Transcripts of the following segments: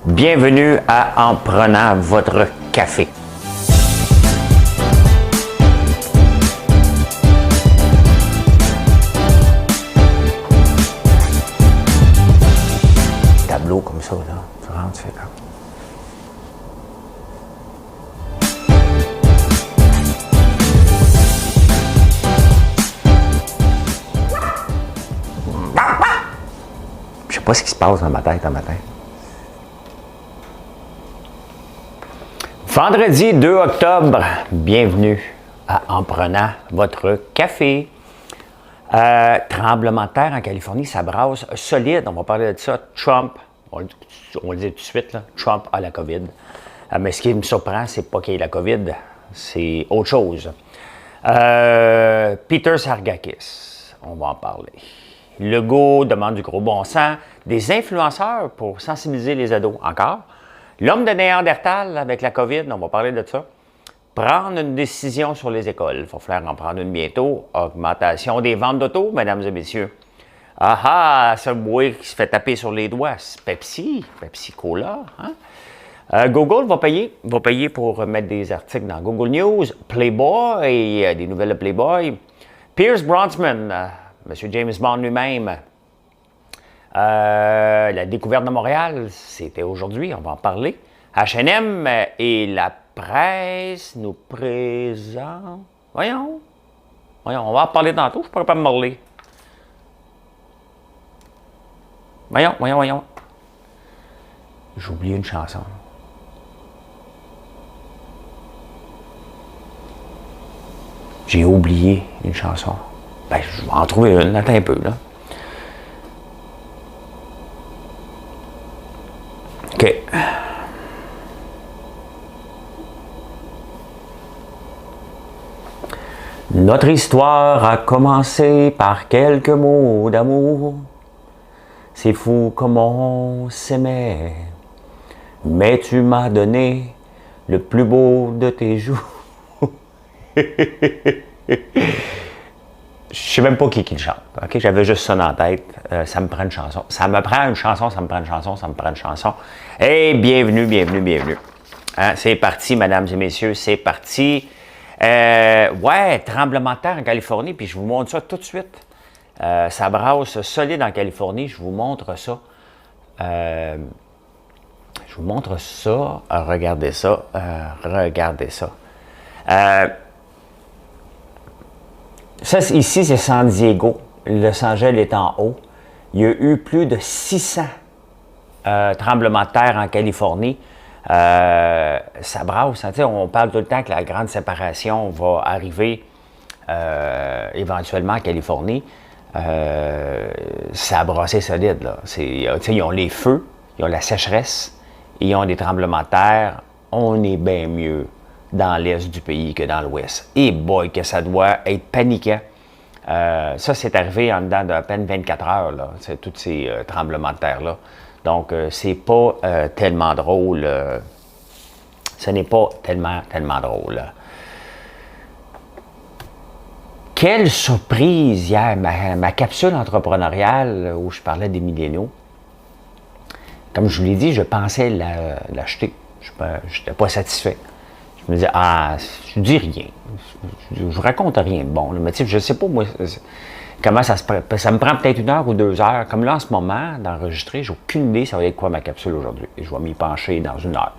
Bienvenue à En prenant votre café. Tableau comme ça, là. Tu rentres, tu fais comme... Je sais pas ce qui se passe dans ma tête un matin. Vendredi 2 octobre, bienvenue à En prenant votre café. Tremblement de terre en Californie, ça brasse solide. On va parler de ça. Trump, on le dit tout de suite, là, Trump a la COVID. Mais ce qui me surprend, c'est pas qu'il y ait la COVID, c'est autre chose. Peter Sargakis, on va en parler. Legault demande du gros bon sens. Des influenceurs pour sensibiliser les ados. Encore. L'homme de Néandertal avec la COVID, on va parler de ça. Prendre une décision sur les écoles. Il va falloir en prendre une bientôt. Augmentation des ventes d'auto, mesdames et messieurs. Ah ah, Subway qui se fait taper sur les doigts. Pepsi Cola. Hein? Google va payer pour mettre des articles dans Google News. Playboy, des nouvelles de Playboy. Pierce Brosnan, M. James Bond lui-même. La découverte de Montréal, c'était aujourd'hui, on va en parler. H&M et la presse nous présentent... Voyons, on va en parler tantôt, je ne pourrais pas me morler. Voyons. J'ai oublié une chanson. J'ai oublié une chanson. Ben, je vais en trouver une, attends un peu, là. OK. Notre histoire a commencé par quelques mots d'amour. C'est fou comme on s'aimait. Mais tu m'as donné le plus beau de tes joues. Je sais même pas qui le chante. Okay? J'avais juste ça dans la tête. Ça me prend une chanson. Ça me prend une chanson, ça me prend une chanson, ça me prend une chanson. Hey, bienvenue. Hein? C'est parti, mesdames et messieurs, c'est parti. Ouais, tremblement de terre en Californie, puis je vous montre ça tout de suite. Ça brasse solide en Californie, je vous montre ça. Regardez ça. Ça, ici, c'est San Diego. Le Los Angeles est en haut. Il y a eu plus de 600 tremblements de terre en Californie. Ça brasse. Hein, on parle tout le temps que la grande séparation va arriver éventuellement en Californie. Ça a brassé solide. Là. Ils ont les feux, ils ont la sécheresse, et ils ont des tremblements de terre. On est bien mieux dans l'est du pays que dans l'ouest. Et boy, que ça doit être paniquant. Ça, c'est arrivé en dedans d'à peine 24 heures, là, tous ces tremblements de terre-là. Donc, c'est pas tellement drôle. Ce n'est pas tellement drôle. Quelle surprise hier, ma capsule entrepreneuriale où je parlais des milléniaux. Comme je vous l'ai dit, je pensais l'acheter. Je n'étais pas satisfait. Je me disais, je dis rien. Je raconte rien de bon. Là. Mais tu sais, je sais pas, moi, comment ça me prend peut-être 1 heure ou 2 heures. Comme là, en ce moment, d'enregistrer, j'ai aucune idée ça va être quoi ma capsule aujourd'hui. Et je vais m'y pencher dans 1 heure.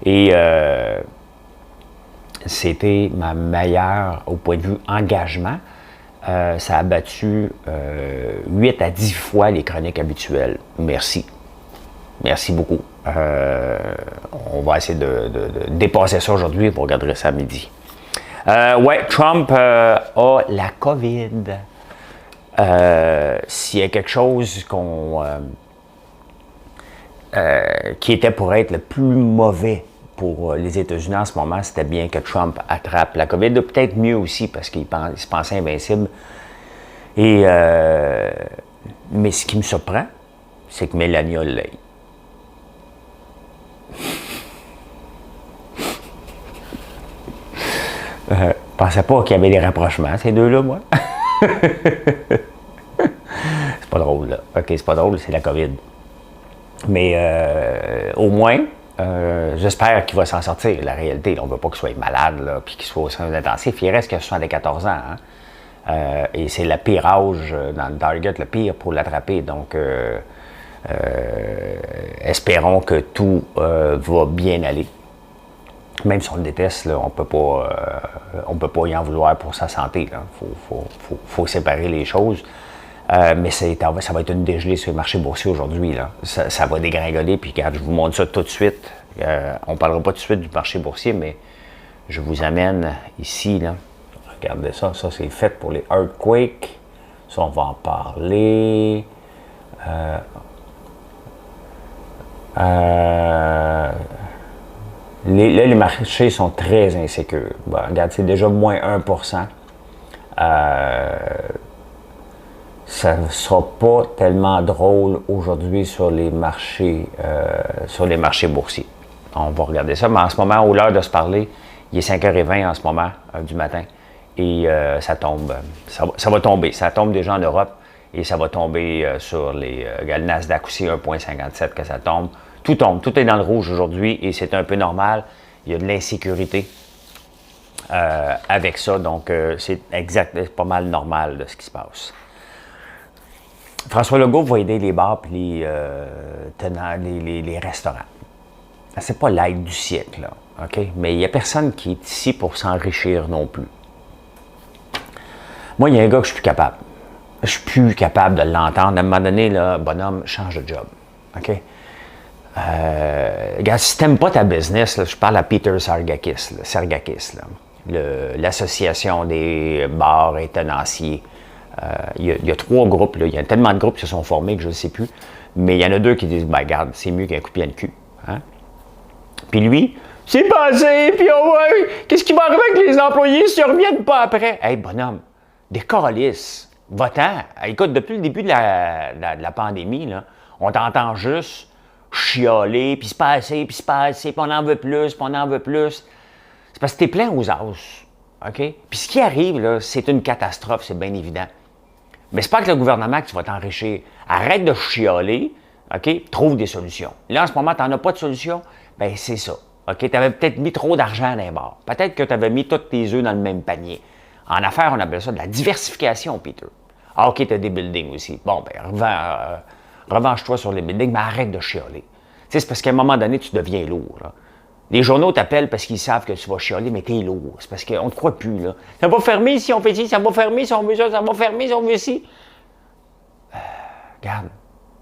Et c'était ma meilleure au point de vue engagement. Ça a battu 8 à 10 fois les chroniques habituelles. Merci. Merci beaucoup. On va essayer de dépasser ça aujourd'hui. Vous regarderez ça à midi. Ouais, Trump a la COVID. S'il y a quelque chose qui était pour être le plus mauvais pour les États-Unis en ce moment, c'était bien que Trump attrape la COVID. Peut-être mieux aussi parce qu'il se pensait invincible. Mais ce qui me surprend, c'est que Melania l'ait. Je pensais pas qu'il y avait des rapprochements, ces deux-là, moi. C'est pas drôle, là. OK, c'est pas drôle, c'est la COVID. Mais au moins, j'espère qu'il va s'en sortir. La réalité, on ne veut pas qu'il soit malade et qu'il soit au soins intensifs. Il reste qu'à 74 ans. Hein? Et c'est le pire âge dans le target, le pire pour l'attraper. Donc, espérons que tout va bien aller. Même si on le déteste, là, on ne peut pas y en vouloir pour sa santé. Il faut séparer les choses. Mais ça va être une dégelée sur le marché boursier aujourd'hui. Ça va dégringoler. Puis regarde, je vous montre ça tout de suite. On ne parlera pas tout de suite du marché boursier, mais je vous amène ici. Là. Regardez ça. Ça, c'est fait pour les earthquakes. Ça, on va en parler. Les marchés sont très insécures. Bon, regarde, c'est déjà moins 1%. Ça ne sera pas tellement drôle aujourd'hui sur les marchés boursiers. On va regarder ça, mais en ce moment, au l'heure de se parler, il est 5h20 en ce moment du matin et ça tombe. Ça va tomber. Ça tombe déjà en Europe et ça va tomber sur le Nasdaq aussi, 1,57 que ça tombe. Tout tombe. Tout est dans le rouge aujourd'hui et c'est un peu normal. Il y a de l'insécurité avec ça, donc c'est pas mal normal de ce qui se passe. François Legault va aider les bars et les restaurants. C'est pas l'aide du siècle, là, OK? Mais il n'y a personne qui est ici pour s'enrichir non plus. Moi, il y a un gars que je suis plus capable. Je suis plus capable de l'entendre. À un moment donné, là, bonhomme, change de job, OK? Regarde, si tu n'aimes pas ta business, là, je parle à Peter Sargakis, l'association des bars et tenanciers. Il y a 3 groupes, là. Il y a tellement de groupes qui se sont formés que je ne sais plus, mais il y en a 2 qui disent, ben regarde, c'est mieux qu'un coup de pied dans le cul. Hein? Puis lui, c'est passé, puis oh ouais, qu'est-ce qui va arriver avec les employés s'ils ne reviennent pas après? Hey, bonhomme, des câlisses, va-t'en. Écoute, depuis le début de la pandémie, là, on t'entend juste chialer, puis se passer, puis on en veut plus, puis on en veut plus. C'est parce que t'es plein aux os, OK? Puis ce qui arrive, là, c'est une catastrophe, c'est bien évident. Mais c'est pas que le gouvernement que tu vas t'enrichir. Arrête de chialer, OK? Trouve des solutions. Là, en ce moment, tu n'en as pas de solution, bien, c'est ça. OK? Tu avais peut-être mis trop d'argent dans les bars. Peut-être que tu avais mis tous tes œufs dans le même panier. En affaires, on appelle ça de la diversification, Peter. Ah, OK, tu as des buildings aussi. Bon, bien, revanche-toi sur les buildings, mais arrête de chialer. Tu sais, c'est parce qu'à un moment donné, tu deviens lourd, là. Les journaux t'appellent parce qu'ils savent que tu vas chialer, mais t'es lourd. C'est parce qu'on ne te croit plus, là. Ça va fermer si on fait ci, ça va fermer si on veut ça, ça va fermer si on veut ci. Regarde,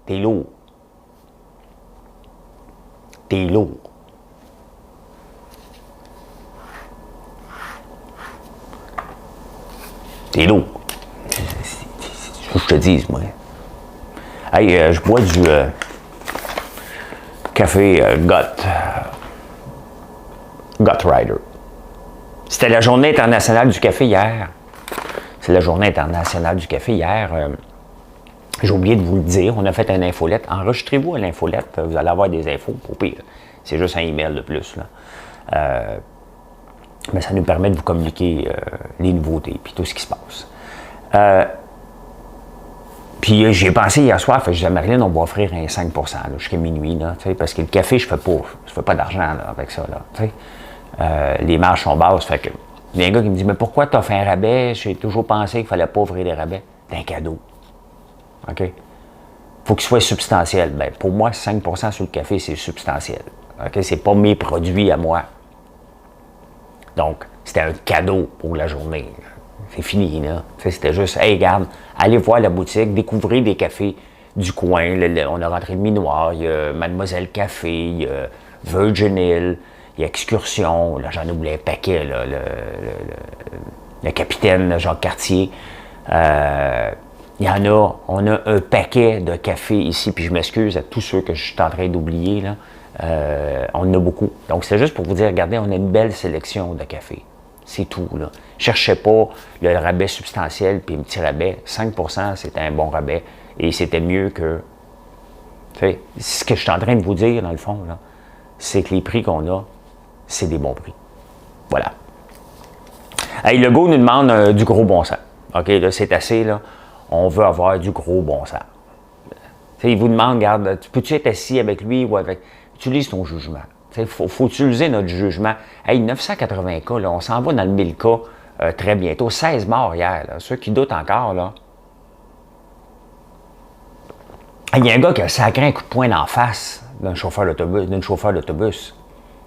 t'es lourd. T'es lourd. T'es lourd. C'est ce que je te dis, moi. Hey, je bois du café Gut Rider. C'était la journée internationale du café hier. C'est la journée internationale du café hier. J'ai oublié de vous le dire. On a fait une infolette. Enregistrez-vous à l'infolette. Vous allez avoir des infos. Au pire, c'est juste un email de plus, là. Mais ça nous permet de vous communiquer les nouveautés puis tout ce qui se passe. Puis j'ai pensé hier soir, je disais à Marilyn, on va offrir un 5 là, jusqu'à minuit, là, parce que le café, je fais pas d'argent là, avec ça. Là, les marges sont basses. Fait que il y a un gars qui me dit, mais pourquoi tu as fait un rabais? J'ai toujours pensé qu'il ne fallait pas offrir des rabais. C'est un cadeau. OK? Faut qu'il soit substantiel. Ben, pour moi, 5 sur le café, c'est substantiel. OK? C'est pas mes produits à moi. Donc, c'était un cadeau pour la journée. C'est fini, là. C'était juste, hey, regarde, allez voir la boutique, découvrez des cafés du coin. On a rentré le Minoir, il y a Mademoiselle Café, il y a Virgin Hill, il y a Excursion. Là, j'en oublie un paquet, là, le capitaine Jacques Cartier. Il y en a, on a un paquet de cafés ici, puis je m'excuse à tous ceux que je suis en train d'oublier, là. On en a beaucoup. Donc, c'est juste pour vous dire, regardez, on a une belle sélection de cafés. C'est tout, là. Cherchez pas le rabais substantiel puis un petit rabais. 5 c'était un bon rabais. Et c'était mieux que... Tu sais, ce que je suis en train de vous dire, dans le fond, là, c'est que les prix qu'on a, c'est des bons prix. Voilà. Hey, Legault nous demande du gros bon sens. OK, là, c'est assez, là. On veut avoir du gros bon sens. Il vous demande, regarde, tu peux-tu être assis avec lui ou avec... Utilise ton jugement. Il faut utiliser notre jugement. Hey, 980 cas, là, on s'en va dans le 1000 cas très bientôt. 16 morts hier. Là. Ceux qui doutent encore, là. Il y a un gars qui a sacré un coup de poing d'en face d'une chauffeur d'autobus.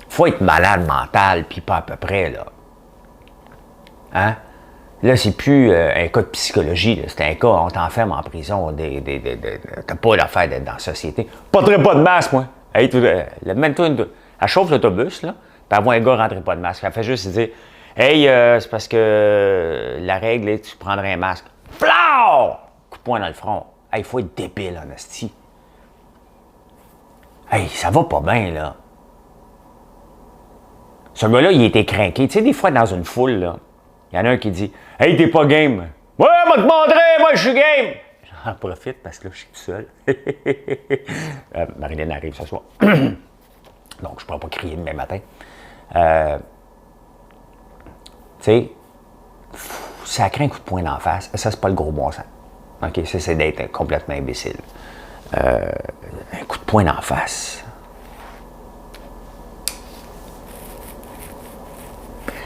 Faut être malade mental, puis pas à peu près, là. Hein? Là, c'est plus un cas de psychologie, là. C'est un cas, on t'enferme en prison. T'as pas l'affaire d'être dans la société. Pas de masque, moi. Hey, mène-toi elle chauffe l'autobus, là, puis elle voit un gars rentrer pas de masque. Elle fait juste dire hey, c'est parce que la règle est que tu prendrais un masque. Flau! Coup de poing dans le front. Hey, il faut être débile, en esti. Hey, ça va pas bien, là. Ce gars-là, il était craqué. Tu sais, des fois, dans une foule, là, il y en a un qui dit hey, t'es pas game. Ouais, moi te montrer, moi, je suis game. J'en profite parce que là, je suis tout seul. Marilyn arrive ce soir. Donc, je ne pourrais pas crier demain matin. Tu sais, ça craint un coup de poing d'en face. Ça, c'est pas le gros bon sens. OK? Ça, c'est d'être complètement imbécile. Un coup de poing d'en face.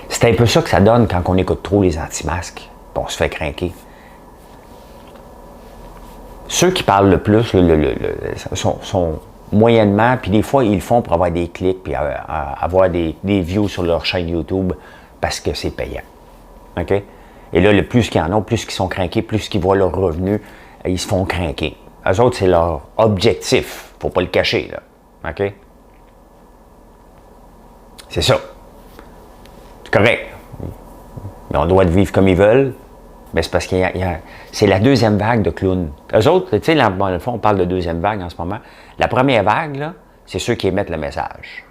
C'est un peu ça que ça donne quand on écoute trop les anti-masques. On se fait craquer. Ceux qui parlent le plus sont moyennement, puis des fois, ils le font pour avoir des clics, puis avoir des views sur leur chaîne YouTube, parce que c'est payant. OK? Et là, le plus qu'ils en ont, plus qu'ils sont craqués, plus qu'ils voient leurs revenus, ils se font craquer. Eux autres, c'est leur objectif. Faut pas le cacher, là. OK? C'est ça. C'est correct. Ils ont le droit de vivre comme ils veulent, mais c'est parce c'est la deuxième vague de clowns. Eux autres, tu sais, dans le fond, on parle de deuxième vague en ce moment. La première vague, là, c'est ceux qui émettent le message.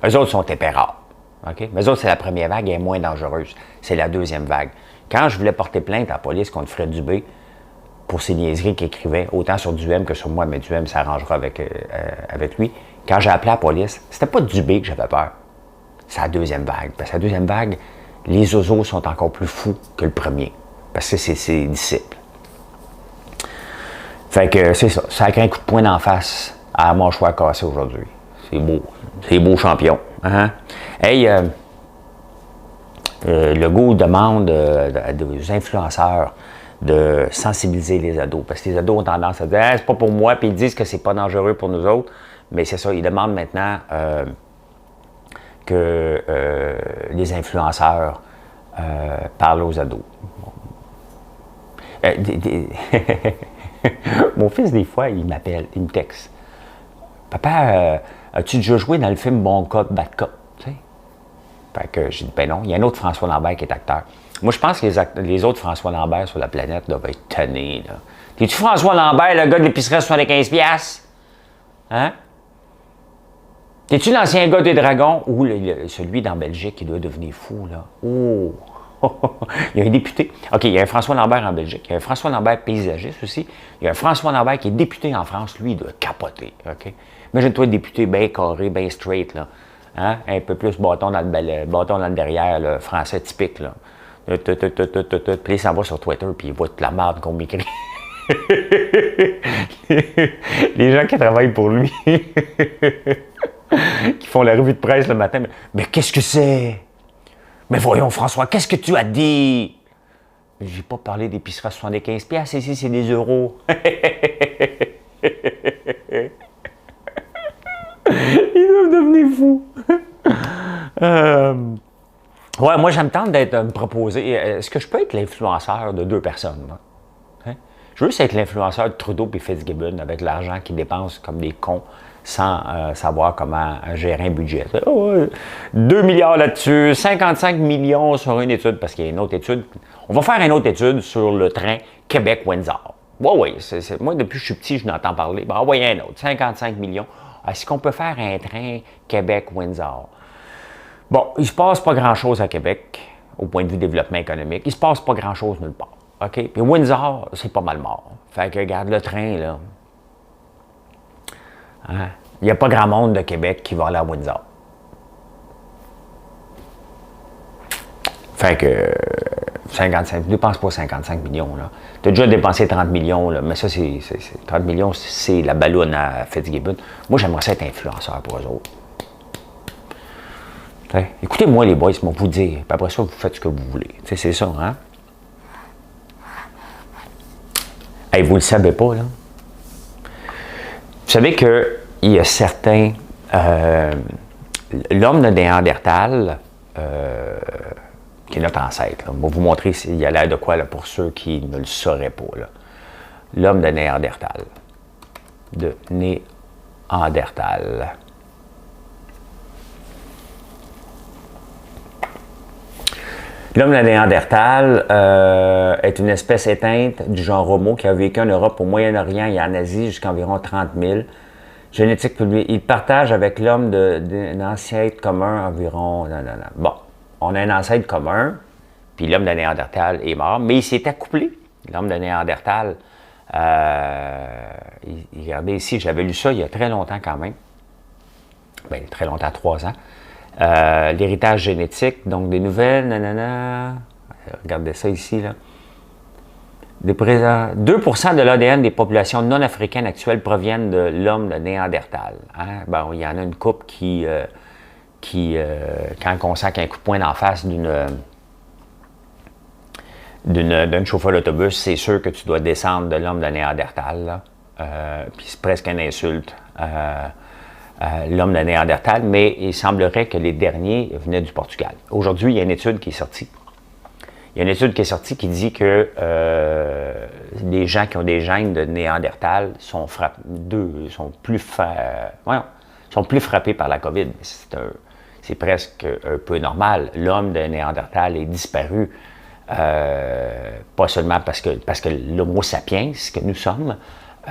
Eux autres sont épérards. OK? Mais eux autres, c'est la première vague, elle est moins dangereuse. C'est la deuxième vague. Quand je voulais porter plainte à la police contre Fred Dubé pour ses niaiseries qu'il écrivait, autant sur Duhem que sur moi, mais Duhem s'arrangera avec lui, quand j'ai appelé la police, c'était pas Dubé que j'avais peur. C'est la deuxième vague. Parce que la deuxième vague, les oiseaux sont encore plus fous que le premier. Parce que c'est ses disciples. Fait que c'est ça. Ça a créé un coup de poing d'en face à mon choix cassé aujourd'hui. C'est beau. C'est beau champion. Hein? Hey, Legault demande aux influenceurs de sensibiliser les ados. Parce que les ados ont tendance à dire c'est pas pour moi, puis ils disent que c'est pas dangereux pour nous autres. Mais c'est ça, ils demandent maintenant que les influenceurs parlent aux ados. Mon fils, des fois, il m'appelle, il me texte. Papa, as-tu déjà joué dans le film Bon Cop, Bad Cop? T'sais? Fait que j'ai dit, ben non, il y a un autre François Lambert qui est acteur. Moi, je pense que les autres François Lambert sur la planète doivent être tannés. T'es-tu François Lambert, le gars de l'épicerie à 75$? Hein? T'es-tu l'ancien gars des Dragons ou celui dans Belgique qui doit devenir fou, là? Oh! Il y a un député. OK, il y a un François Lambert en Belgique. Il y a un François Lambert paysagiste aussi. Il y a un François Lambert qui est député en France. Lui, il doit capoter. OK? Imagine-toi, député bien carré, bien straight, là. Hein? Un peu plus bâton dans le derrière, le français typique, là. Puis il s'en va sur Twitter, puis il voit toute la merde qu'on m'écrit. Les gens qui travaillent pour lui, qui font la revue de presse le matin, mais qu'est-ce que c'est? Mais voyons, François, qu'est-ce que tu as dit? J'ai pas parlé d'épicerie à 75$, ici, c'est des euros. Ils doivent devenir fous. Ouais, moi, j'aime de me proposer. Est-ce que je peux être l'influenceur de 2 personnes, moi? Hein? Je veux juste être l'influenceur de Trudeau et Fitzgibbon avec l'argent qu'ils dépensent comme des cons sans savoir comment gérer un budget. 2 milliards là-dessus, 55 millions sur une étude, parce qu'il y a une autre étude. On va faire une autre étude sur le train Québec-Windsor. Oui, moi, depuis que je suis petit, je n'entends parler. Bon, envoyez un autre, 55 millions. Est-ce qu'on peut faire un train Québec-Windsor? Bon, il ne se passe pas grand-chose à Québec, au point de vue développement économique. Il ne se passe pas grand-chose nulle part. OK? Puis Windsor, c'est pas mal mort. Fait que, regarde, le train, là. Hein? Il n'y a pas grand monde de Québec qui va aller à Windsor. Fait que, 55, ne dépense pas 55 millions. Tu as déjà dépensé 30 millions, là, mais ça, 30 millions, c'est la balloune à Fitzgibbon. Moi, j'aimerais ça être influenceur pour eux autres. Écoutez-moi, les boys, moi, vous dire. Puis après ça, vous faites ce que vous voulez. C'est ça, hein? Hey, vous le savez pas, là. Vous savez qu'il y a certains... l'homme de Néandertal, qui est notre ancêtre, là. On va vous montrer s'il y a l'air de quoi, là, pour ceux qui ne le sauraient pas, là. L'homme de Néandertal. De Néandertal. L'homme de Néandertal est une espèce éteinte du genre Homo qui a vécu en Europe, au Moyen-Orient et en Asie jusqu'à environ 30 000. Génétique publiée. Il partage avec l'homme d'un ancêtre commun environ... Non. Bon, on a un ancêtre commun, puis l'homme de Néandertal est mort, mais il s'est accouplé. L'homme de Néandertal, regardez ici, j'avais lu ça il y a très longtemps quand même. Bien, très longtemps, 3 ans. L'héritage génétique, donc des nouvelles, regardez ça ici, là. 2% de l'ADN des populations non africaines actuelles proviennent de l'homme de Néandertal. Hein? Bon, il y en a une couple qui quand on sent qu'il y a un coup de poing d'en face d'un chauffeur d'autobus, c'est sûr que tu dois descendre de l'homme de Néandertal. Puis c'est presque une insulte. L'homme de Néandertal, mais il semblerait que les derniers venaient du Portugal. Aujourd'hui, il y a une étude qui est sortie. Il y a une étude qui est sortie qui dit que les gens qui ont des gènes de Néandertal sont plus frappés par la COVID. C'est presque un peu normal. L'homme de Néandertal est disparu, pas seulement parce que l'Homo sapiens, ce que nous sommes,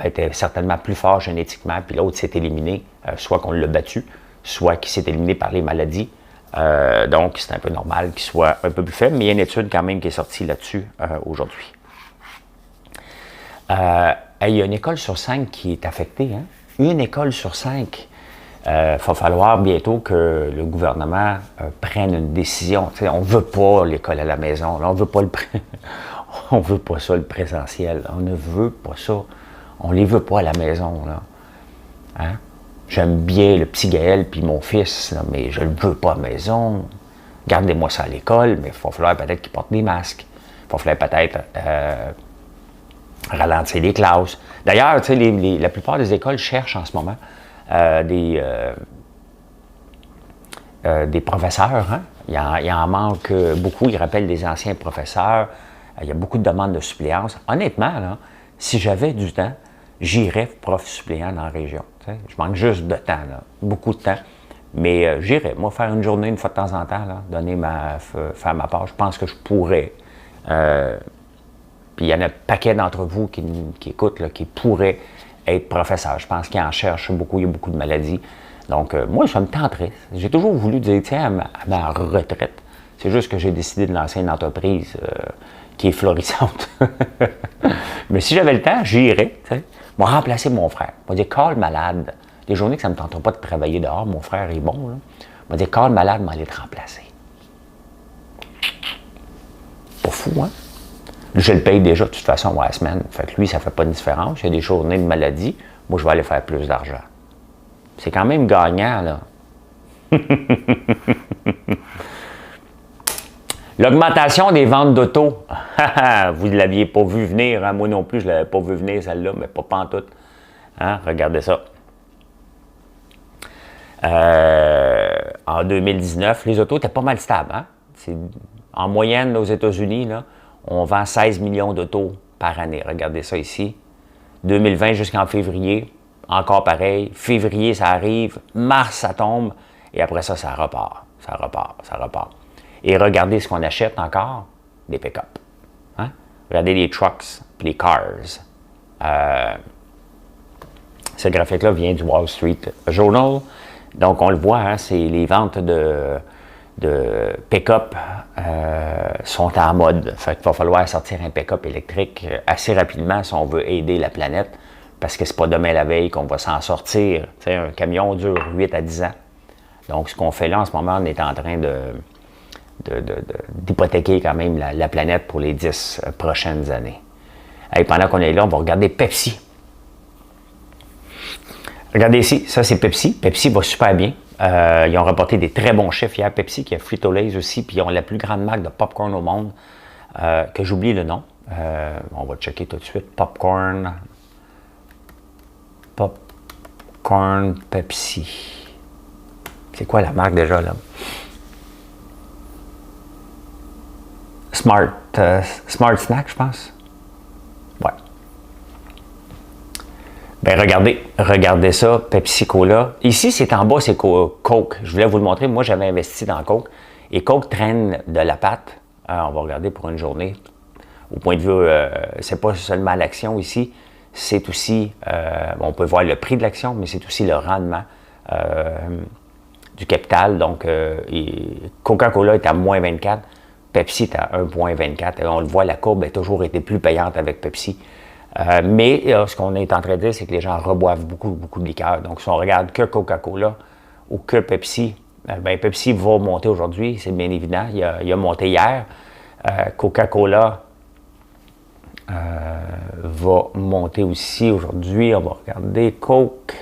était certainement plus fort génétiquement, puis l'autre s'est éliminé, soit qu'on l'a battu, soit qu'il s'est éliminé par les maladies. Donc, c'est un peu normal qu'il soit un peu plus faible, mais il y a une étude quand même qui est sortie là-dessus aujourd'hui. Il y a une école sur 5 qui est affectée. Hein? Une école sur 5. Il va falloir bientôt que le gouvernement prenne une décision. T'sais, on ne veut pas l'école à la maison. Là, on ne veut pas ça, le présentiel. On ne veut pas ça. On ne les veut pas à la maison. Là. Hein? J'aime bien le petit Gaël puis mon fils, là, mais je ne le veux pas à la maison. Gardez-moi ça à l'école, mais il va falloir peut-être qu'ils portent des masques. Il va falloir peut-être ralentir les classes. D'ailleurs, la plupart des écoles cherchent en ce moment des professeurs. Hein? Il en manque beaucoup. Ils rappellent des anciens professeurs. Il y a beaucoup de demandes de suppléance. Honnêtement, là, si j'avais du temps, j'irais prof suppléant dans la région. T'sais. Je manque juste de temps, là, beaucoup de temps. Mais j'irais, moi, faire une journée une fois de temps en temps, là, faire ma part. Je pense que je pourrais. Puis il y en a un paquet d'entre vous qui écoutent, là, qui pourraient être professeurs. Je pense qu'ils en cherchent beaucoup, il y a beaucoup de maladies. Donc, moi, ça me tenterait. J'ai toujours voulu dire, tiens, à ma retraite, c'est juste que j'ai décidé de lancer une entreprise qui est florissante. Mais si j'avais le temps, j'irais. Je vais remplacer mon frère. Je vais dire, call malade. Des journées que ça ne me tentera pas de travailler dehors, mon frère est bon. Là. Je vais dire, call malade, mais aller te remplacer. Pas fou, hein? Lui, je le paye déjà de toute façon à la semaine. Fait que lui, ça ne fait pas de différence. Il y a des journées de maladie. Moi, je vais aller faire plus d'argent. C'est quand même gagnant, là. L'augmentation des ventes d'auto. Vous ne l'aviez pas vu venir. Hein? Moi non plus, je ne l'avais pas vu venir, celle-là, mais pas pantoute. Hein? Regardez ça. En 2019, les autos étaient pas mal stables. Hein? En moyenne, aux États-Unis, là, on vend 16 millions d'autos par année. Regardez ça ici. 2020 jusqu'en février, encore pareil. Février, ça arrive. Mars, ça tombe. Et après ça, ça repart. Ça repart. Et regardez ce qu'on achète encore, des pick-up. Hein? Regardez les trucks, les cars. Ce graphique-là vient du Wall Street Journal. Donc, on le voit, hein, c'est les ventes de pick-up sont en mode. Fait qu'il va falloir sortir un pick-up électrique assez rapidement si on veut aider la planète, parce que c'est pas demain la veille qu'on va s'en sortir. T'sais, un camion dure 8 à 10 ans. Donc, ce qu'on fait là en ce moment, on est en train d'hypothéquer quand même la planète pour les 10 prochaines années. Et pendant qu'on est là, on va regarder Pepsi. Regardez ici, ça c'est Pepsi. Pepsi va super bien. Ils ont rapporté des très bons chiffres hier. Pepsi qui a Frito-Lay aussi, puis ils ont la plus grande marque de popcorn au monde, que j'oublie le nom. On va checker tout de suite. Popcorn Pepsi. C'est quoi la marque déjà là? Smart Snack, je pense. Ouais. Ben regardez ça, Pepsi Cola. Ici, c'est en bas, c'est Coke. Je voulais vous le montrer. Moi, j'avais investi dans Coke. Et Coke traîne de la patte. On va regarder pour une journée. Au point de vue, c'est pas seulement l'action ici, c'est aussi, on peut voir le prix de l'action, mais c'est aussi le rendement du capital. Donc, Coca-Cola est à moins 24, Pepsi est à 1,24. On le voit, la courbe a toujours été plus payante avec Pepsi. Mais ce qu'on est en train de dire, c'est que les gens reboivent beaucoup de liqueurs. Donc, si on regarde que Coca-Cola ou que Pepsi, ben Pepsi va monter aujourd'hui, c'est bien évident. Il a monté hier. Coca-Cola va monter aussi aujourd'hui. On va regarder Coke.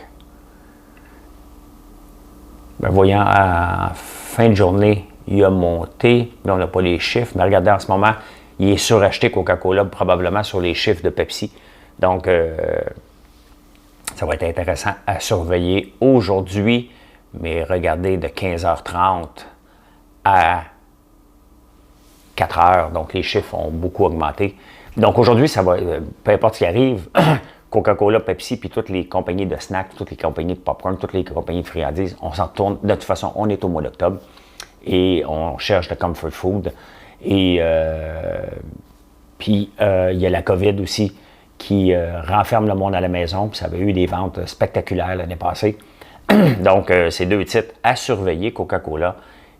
Ben, voyant en fin de journée, il a monté. Là, on n'a pas les chiffres, mais regardez en ce moment, il est suracheté Coca-Cola probablement sur les chiffres de Pepsi. Donc, ça va être intéressant à surveiller aujourd'hui. Mais regardez, de 15h30 à 4h, donc les chiffres ont beaucoup augmenté. Donc aujourd'hui, ça va, peu importe ce qui arrive, Coca-Cola, Pepsi, puis toutes les compagnies de snacks, toutes les compagnies de popcorn, toutes les compagnies de friandises, on s'en retourne. De toute façon, on est au mois d'octobre et on cherche le comfort food. Et puis, il y a la COVID aussi qui renferme le monde à la maison. Puis ça avait eu des ventes spectaculaires l'année passée. Donc, c'est deux titres à surveiller, Coca-Cola.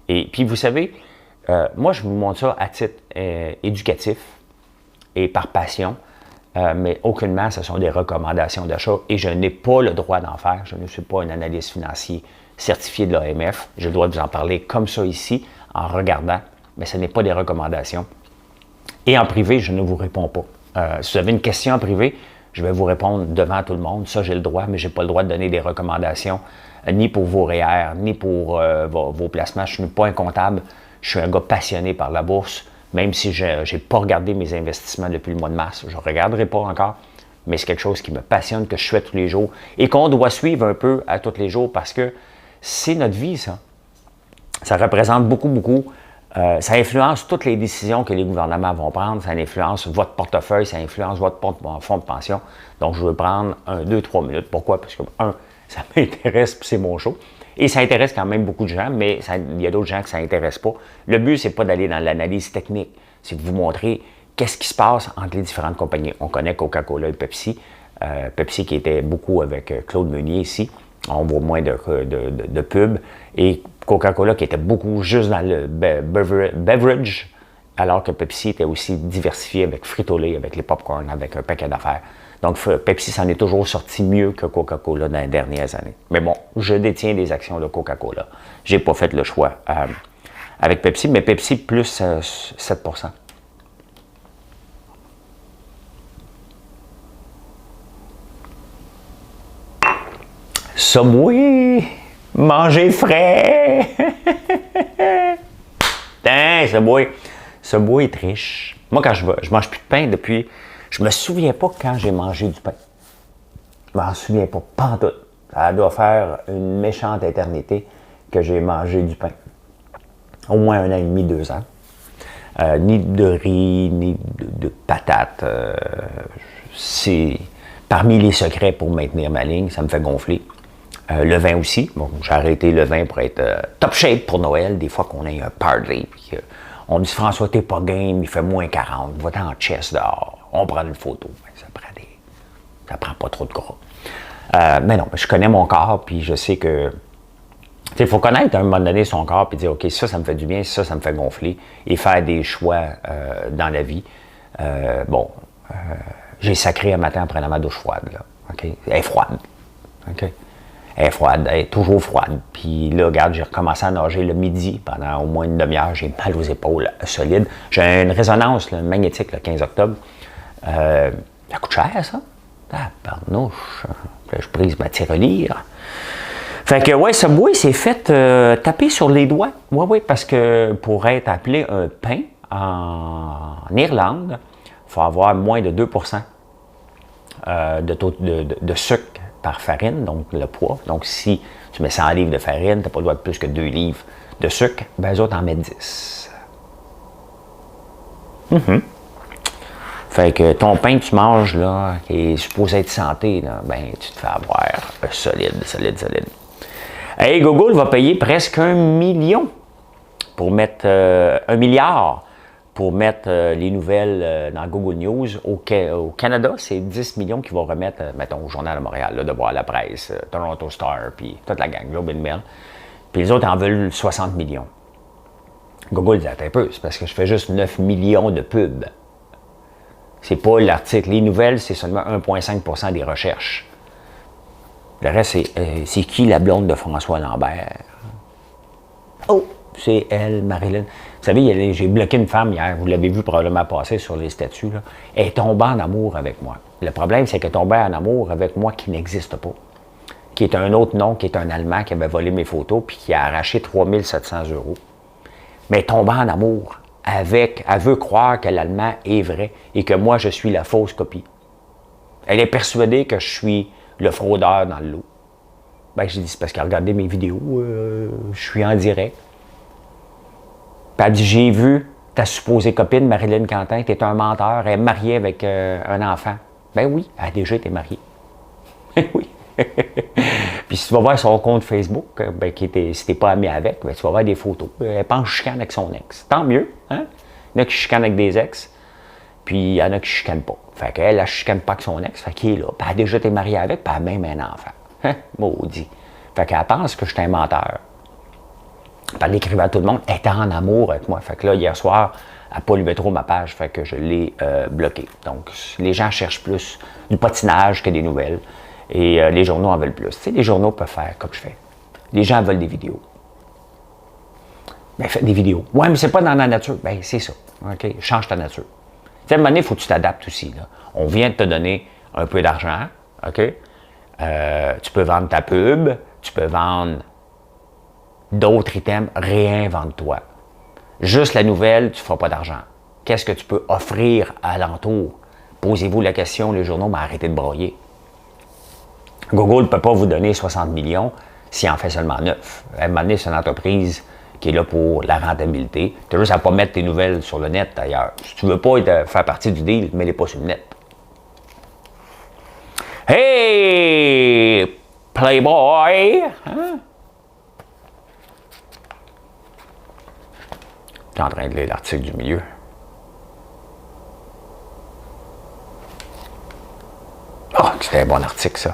Et puis, vous savez, moi, je vous montre ça à titre éducatif et par passion, mais aucunement, ce sont des recommandations d'achat et je n'ai pas le droit d'en faire. Je ne suis pas un analyste financier certifié de l'AMF. Je dois vous en parler comme ça ici, en regardant, mais ce n'est pas des recommandations. Et en privé, je ne vous réponds pas. Si vous avez une question en privé, je vais vous répondre devant tout le monde. Ça, j'ai le droit, mais je n'ai pas le droit de donner des recommandations, ni pour vos REER, ni pour vos placements. Je ne suis pas un comptable. Je suis un gars passionné par la bourse, même si je n'ai pas regardé mes investissements depuis le mois de mars. Je ne regarderai pas encore, mais c'est quelque chose qui me passionne, que je fais tous les jours et qu'on doit suivre un peu à tous les jours parce que c'est notre vie, ça. Ça représente beaucoup. Ça influence toutes les décisions que les gouvernements vont prendre. Ça influence votre portefeuille, ça influence votre fonds de pension. Donc, je veux prendre 2, 3 minutes. Pourquoi? Parce que, ça m'intéresse, puis c'est mon show. Et ça intéresse quand même beaucoup de gens, mais il y a d'autres gens que ça n'intéresse pas. Le but, c'est pas d'aller dans l'analyse technique. C'est de vous montrer qu'est-ce qui se passe entre les différentes compagnies. On connaît Coca-Cola et Pepsi. Pepsi qui était beaucoup avec Claude Meunier ici. On voit moins de pubs. Et Coca-Cola qui était beaucoup juste dans le beverage, alors que Pepsi était aussi diversifié avec Frito-Lay, avec les popcorn, avec un paquet d'affaires. Donc, Pepsi s'en est toujours sorti mieux que Coca-Cola dans les dernières années. Mais bon, je détiens des actions de Coca-Cola. Je n'ai pas fait le choix avec Pepsi, mais Pepsi plus 7%. Subway, manger frais. Tain, Subway est riche. Moi, quand je mange plus de pain depuis... Je me souviens pas quand j'ai mangé du pain. Je m'en souviens pas, pantoute. Ça doit faire une méchante éternité que j'ai mangé du pain. Au moins 1 an et demi, 2 ans. Ni de riz, ni de patates. C'est parmi les secrets pour maintenir ma ligne. Ça me fait gonfler. Le vin aussi. Bon, j'ai arrêté le vin pour être top shape pour Noël. Des fois qu'on a un party. Puis, on dit François, t'es pas game, il fait moins 40. Va-t'en en chest dehors. On prend une photo. Ça prend pas trop de gras. Mais non, je connais mon corps, puis je sais que... Il faut connaître à un moment donné son corps, puis dire, OK, ça me fait du bien, ça me fait gonfler, et faire des choix dans la vie. J'ai sacré un matin en prenant ma douche froide. Là, OK? Elle est froide. OK? Elle est froide, elle est toujours froide. Puis là, regarde, j'ai recommencé à nager le midi pendant au moins une demi-heure. J'ai mal aux épaules solides. J'ai une résonance là, magnétique le 15 octobre. Ça coûte cher, ça. Ah, pardouche. Là, je prise ma tirelire. Fait que, ouais, Subway s'est fait taper sur les doigts. Oui, parce que pour être appelé un pain en Irlande, il faut avoir moins de 2% de sucre par farine, donc le poids. Donc, si tu mets 100 livres de farine, tu n'as pas le droit de plus que 2 livres de sucre, ben, eux autres en mettent 10. Fait que ton pain que tu manges, là, qui est supposé être santé, là, ben, tu te fais avoir solide. Hey, Google va payer presque 1 million pour mettre 1 milliard pour mettre les nouvelles dans Google News. Au Canada, c'est 10 millions qu'ils vont remettre, mettons, au Journal de Montréal, là, Devoir, La Presse, Toronto Star, puis toute la gang, Globe and Mail. Puis les autres en veulent 60 millions. Google dit, attends un peu, c'est parce que je fais juste 9 millions de pubs. C'est pas l'article. Les nouvelles, c'est seulement 1,5% des recherches. Le reste, c'est qui la blonde de François Lambert? Oh, c'est elle, Marilyn. Vous savez, j'ai bloqué une femme hier, vous l'avez vu probablement passer sur les statuts. Là. Elle est tombée en amour avec moi. Le problème, c'est qu'elle est tombée en amour avec moi qui n'existe pas. Qui est un autre nom, qui est un Allemand qui avait volé mes photos puis qui a arraché 3 700 €. Mais elle est tombée en amour avec. Elle veut croire que l'Allemand est vrai et que moi, je suis la fausse copie. Elle est persuadée que je suis le fraudeur dans le lot. Ben, j'ai dit, c'est parce qu'elle regardait mes vidéos, je suis en direct. Puis elle dit, j'ai vu ta supposée copine, Marilyn Quentin, tu es un menteur, elle est mariée avec un enfant. Ben oui, elle a déjà été mariée. Oui. Puis si tu vas voir son compte Facebook, ben, si tu n'es pas ami avec, ben, tu vas voir des photos. Elle pense chicane avec son ex. Tant mieux, hein? Il y en a qui chicanent avec des ex, puis il y en a qui ne chicanent pas. Fait qu'elle, elle ne chicane pas avec son ex, fait qu'il est là. Puis elle a déjà été mariée avec, puis elle a même un enfant. Hein? Maudit. Fait qu'elle pense que je suis un menteur. Puis elle écrivait à tout le monde, elle était en amour avec moi. Fait que là, hier soir, elle n'a pas lu trop ma page, fait que je l'ai bloqué. Donc, les gens cherchent plus du patinage que des nouvelles. Et les journaux en veulent plus. Tu sais, les journaux peuvent faire comme je fais. Les gens veulent des vidéos. Bien, faites des vidéos. Ouais, mais c'est pas dans la nature. Bien, c'est ça. OK? Change ta nature. Tu sais, à un moment donné, il faut que tu t'adaptes aussi. Là. On vient de te donner un peu d'argent. OK? Tu peux vendre ta pub. Tu peux vendre d'autres items. Réinvente-toi. Juste la nouvelle, tu ne feras pas d'argent. Qu'est-ce que tu peux offrir alentour? Posez-vous la question, les journaux, mais arrêtez de broyer. Google ne peut pas vous donner 60 millions s'il en fait seulement 9. À un moment donné, c'est une entreprise qui est là pour la rentabilité. Tu as juste à ne pas mettre tes nouvelles sur le net d'ailleurs. Si tu ne veux pas faire partie du deal, mets-les pas sur le net. Hey! Playboy! Hein? Tu es en train de lire l'article du milieu. Oh, c'était un bon article, ça.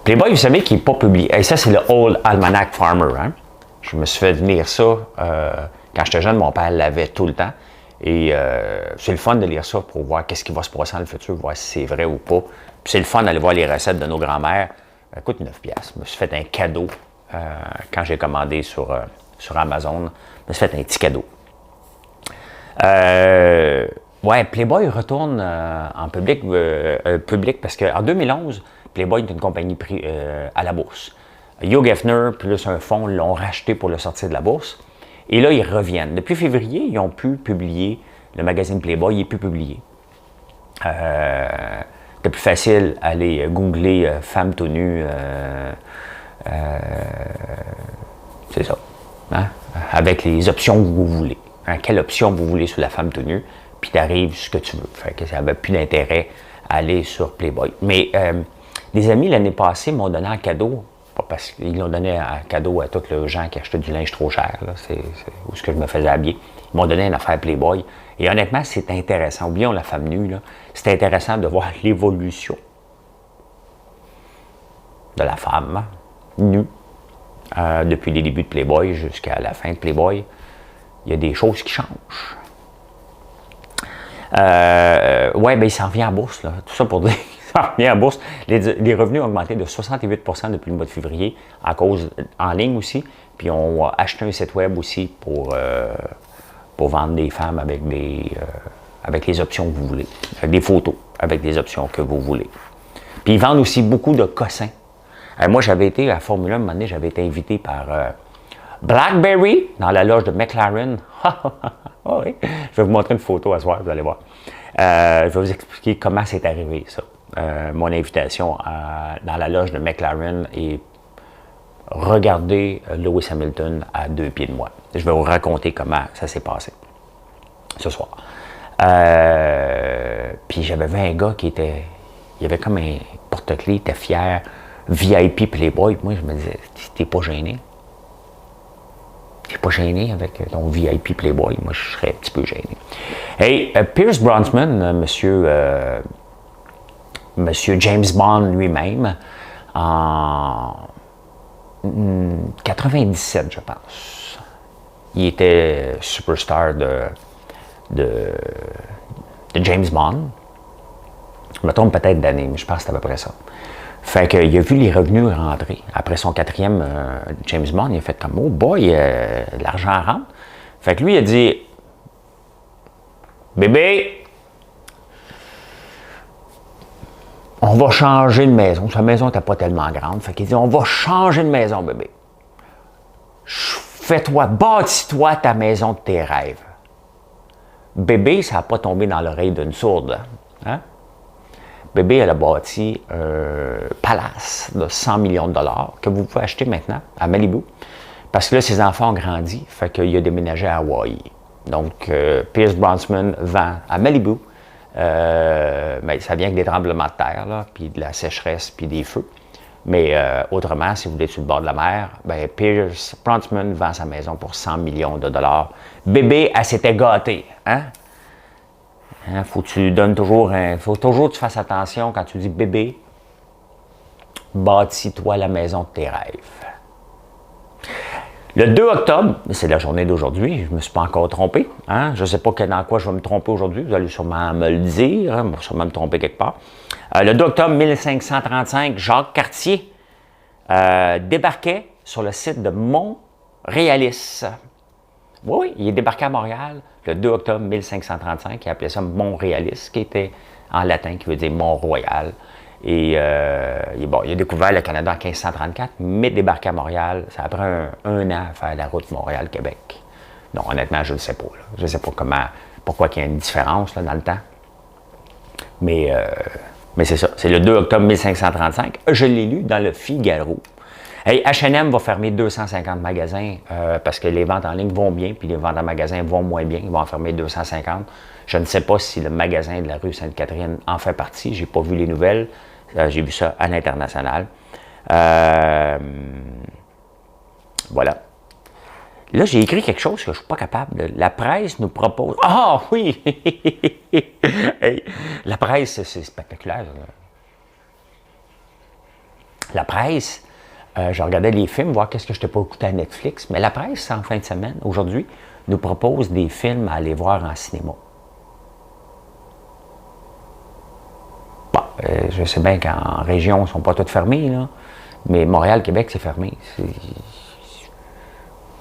Playboy, vous savez qu'il n'est pas publié. Et ça, c'est le Old Almanac Farmer. Hein? Je me suis fait lire ça. Quand j'étais jeune, mon père l'avait tout le temps. Et c'est le fun de lire ça pour voir qu'est-ce qui va se passer dans le futur, voir si c'est vrai ou pas. Puis c'est le fun d'aller voir les recettes de nos grands-mères. Ça coûte 9$. Je me suis fait un cadeau quand j'ai commandé sur Amazon. Je me suis fait un petit cadeau. Ouais, Playboy retourne en public parce qu'en 2011, Playboy est une compagnie à la bourse. Hugh Hefner plus un fonds l'ont racheté pour le sortir de la bourse. Et là, ils reviennent. Depuis février, ils ont pu publier, le magazine Playboy, il est plus publié. C'est plus facile aller googler femme tout nue. C'est ça. Hein? Avec les options que vous voulez. Hein? Quelle option vous voulez sur la femme tout nue, puis tu arrives ce que tu veux. Fait que ça n'avait plus d'intérêt à aller sur Playboy. Mais des amis, l'année passée, m'ont donné un cadeau, pas parce qu'ils l'ont donné un cadeau à tous les gens qui achetaient du linge trop cher, là, c'est où ce que je me faisais habiller. Ils m'ont donné une affaire Playboy. Et honnêtement, c'est intéressant. Oublions la femme nue, là. C'est intéressant de voir l'évolution de la femme nue depuis les débuts de Playboy jusqu'à la fin de Playboy. Il y a des choses qui changent. Ouais, ben il s'en vient en bourse, là. Tout ça pour dire ça revient en bourse. Les revenus ont augmenté de 68 depuis le mois de février, à cause, en ligne aussi. Puis on a acheté un site web aussi pour vendre des femmes avec les options que vous voulez. Avec des photos, avec des options que vous voulez. Puis ils vendent aussi beaucoup de cossins. Moi, j'avais été à Formule 1, un moment donné, j'avais été invité par BlackBerry dans la loge de McLaren. Oui. Je vais vous montrer une photo à soir, vous allez voir. Je vais vous expliquer comment c'est arrivé, ça. Mon invitation dans la loge de McLaren et regarder Lewis Hamilton à 2 pieds de moi. Je vais vous raconter comment ça s'est passé ce soir. Puis j'avais vu un gars qui était... Il avait comme un porte-clés, il était fier, VIP Playboy. Puis moi, je me disais, t'es pas gêné? T'es pas gêné avec ton VIP Playboy? Moi, je serais un petit peu gêné. Hey, Pierce Brosnan, monsieur James Bond lui-même, en 97, je pense. Il était superstar de James Bond. Je me trompe peut-être d'année, mais je pense que c'est à peu près ça. Fait qu'il a vu les revenus rentrer. Après son 4e James Bond, il a fait comme « Oh boy, l'argent rentre ». Fait que lui, il a dit « Bébé, on va changer de maison. » Sa maison n'était pas tellement grande. Fait qu'il dit « On va changer de maison, bébé. Fais-toi, bâtis-toi ta maison de tes rêves. » Bébé, ça n'a pas tombé dans l'oreille d'une sourde. Hein? Bébé, elle a bâti un palace de 100 millions de dollars que vous pouvez acheter maintenant à Malibu. Parce que là, ses enfants ont grandi, fait qu'il a déménagé à Hawaï. Donc, Pierce Brosnan vend à Malibu. Mais ça vient avec des tremblements de terre, là, puis de la sécheresse, puis des feux. Mais autrement, si vous êtes sur le bord de la mer, ben, Pierce Brosnan vend sa maison pour 100 millions de dollars. Bébé, elle s'était gâtée, hein? Faut que tu donnes toujours faut toujours que tu fasses attention quand tu dis bébé, bâtis-toi la maison de tes rêves. Le 2 octobre, c'est la journée d'aujourd'hui, je ne me suis pas encore trompé. Hein? Je ne sais pas dans quoi je vais me tromper aujourd'hui, vous allez sûrement me le dire, hein? Je vais sûrement me tromper quelque part. Le 2 octobre 1535, Jacques Cartier débarquait sur le site de Montréalis. Oui, il est débarqué à Montréal le 2 octobre 1535. Il appelait ça Montréalis, qui était en latin, qui veut dire Mont-Royal. Et bon, il a découvert le Canada en 1534, mais débarqué à Montréal, ça a pris un an à faire la route Montréal-Québec. Non, honnêtement, je ne sais pas. Là. Je ne sais pas pourquoi il y a une différence là, dans le temps. Mais c'est ça. C'est le 2 octobre 1535. Je l'ai lu dans le Figaro. Hey, H&M va fermer 250 magasins parce que les ventes en ligne vont bien, puis les ventes en magasin vont moins bien. Ils vont en fermer 250. Je ne sais pas si le magasin de la rue Sainte-Catherine en fait partie. Je n'ai pas vu les nouvelles. J'ai vu ça à l'international. Voilà. Là, j'ai écrit quelque chose que je ne suis pas capable. La presse nous propose... Ah oui! Hey, la presse, c'est spectaculaire. Là. La presse... je regardais les films, voir qu'est-ce que je t'ai pas écouté à Netflix. Mais la presse, en fin de semaine, aujourd'hui, nous propose des films à aller voir en cinéma. Bon, je sais bien qu'en région, ils ne sont pas tous fermés, là. Mais Montréal, Québec, c'est fermé.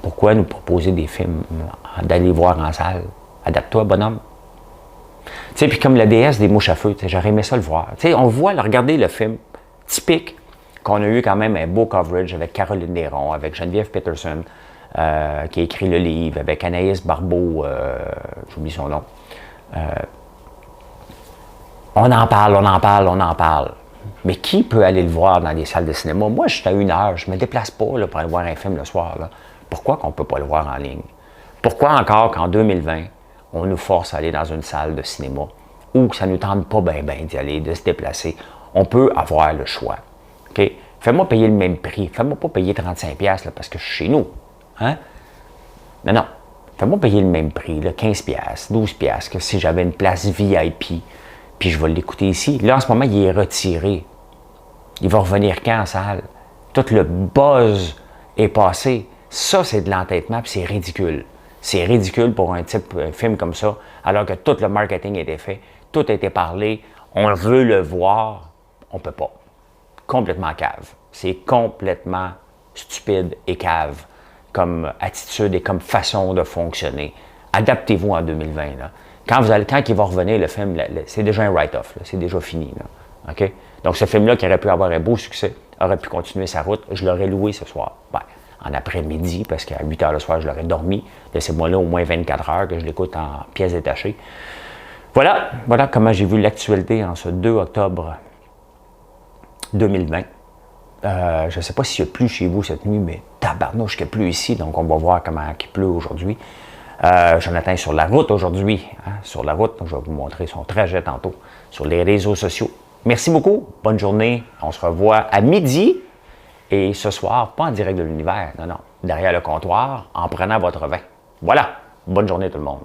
Pourquoi nous proposer des films d'aller voir en salle? Adapte-toi, bonhomme. Tu sais, puis comme la déesse des mouches à feu, j'aurais aimé ça le voir. Tu sais, on voit, regarder le film typique qu'on a eu quand même un beau coverage avec Caroline Néron, avec Geneviève Peterson, qui a écrit le livre, avec Anaïs Barbeau, j'oublie son nom. On en parle. Mais qui peut aller le voir dans des salles de cinéma? Moi, je suis à 1 heure, je ne me déplace pas là, pour aller voir un film le soir. Là. Pourquoi qu'on ne peut pas le voir en ligne? Pourquoi encore qu'en 2020, on nous force à aller dans une salle de cinéma ou que ça ne nous tente pas bien d'y aller, de se déplacer? On peut avoir le choix. Okay? Fais-moi payer le même prix. Fais-moi pas payer 35$ là, parce que je suis chez nous. Hein? Non. Fais-moi payer le même prix, là, 15$, 12$, que si j'avais une place VIP, puis je vais l'écouter ici. Là, en ce moment, il est retiré. Il va revenir quand en salle? Tout le buzz est passé. Ça, c'est de l'entêtement, puis c'est ridicule. C'est ridicule pour un film comme ça, alors que tout le marketing a été fait, tout a été parlé, on veut le voir. On ne peut pas. Complètement cave. C'est complètement stupide et cave comme attitude et comme façon de fonctionner. Adaptez-vous en 2020. Là. Quand il va revenir, le film, c'est déjà un write-off. C'est déjà fini. Là. OK? Donc, ce film-là, qui aurait pu avoir un beau succès, aurait pu continuer sa route. Je l'aurais loué ce soir. Ben, en après-midi, parce qu'à 8 h le soir, je l'aurais dormi. Laissez-moi là au moins 24 heures que je l'écoute en pièces détachées. Voilà comment j'ai vu l'actualité en ce 2 octobre 2020. Je ne sais pas s'il y a plu chez vous cette nuit, mais tabarnouche qu'il pleut ici, donc on va voir comment il pleut aujourd'hui. Jonathan est sur la route aujourd'hui. Sur la route, je vais vous montrer son trajet tantôt sur les réseaux sociaux. Merci beaucoup, bonne journée. On se revoit à midi et ce soir, pas en direct de l'univers, non, derrière le comptoir, en prenant votre vin. Voilà, bonne journée tout le monde.